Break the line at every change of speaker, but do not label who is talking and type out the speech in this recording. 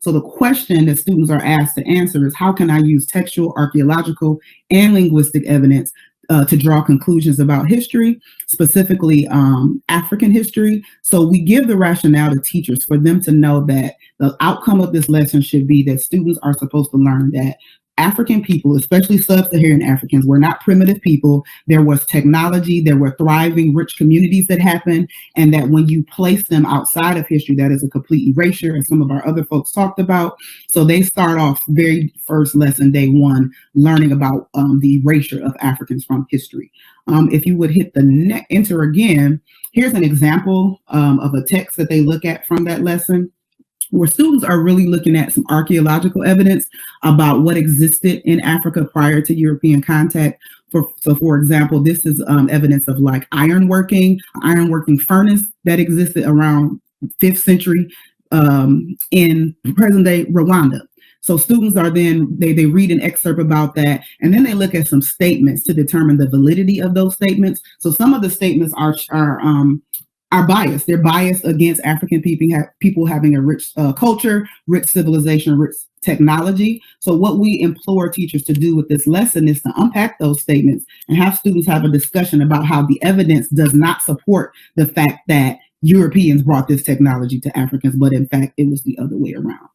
So the question that students are asked to answer is, how can I use textual, archaeological, and linguistic evidence to draw conclusions about history, specifically African history? So we give the rationale to teachers for them to know that the outcome of this lesson should be that students are supposed to learn that African people, especially sub-Saharan Africans, were not primitive people. There was technology, there were thriving, rich communities that happened, and that when you place them outside of history, that is a complete erasure, as some of our other folks talked about. So they start off very first lesson, day one, learning about the erasure of Africans from history. If you would hit the enter again, here's an example of a text that they look at from that lesson, where students are really looking at some archaeological evidence about what existed in Africa prior to European contact. So for example, this is evidence of like ironworking furnace that existed around 5th century in present day Rwanda. So students are then, they read an excerpt about that, and then they look at some statements to determine the validity of those statements. So some of the statements are biased. They're biased against African people having a rich culture, rich civilization, rich technology. So what we implore teachers to do with this lesson is to unpack those statements and have students have a discussion about how the evidence does not support the fact that Europeans brought this technology to Africans, but in fact, it was the other way around.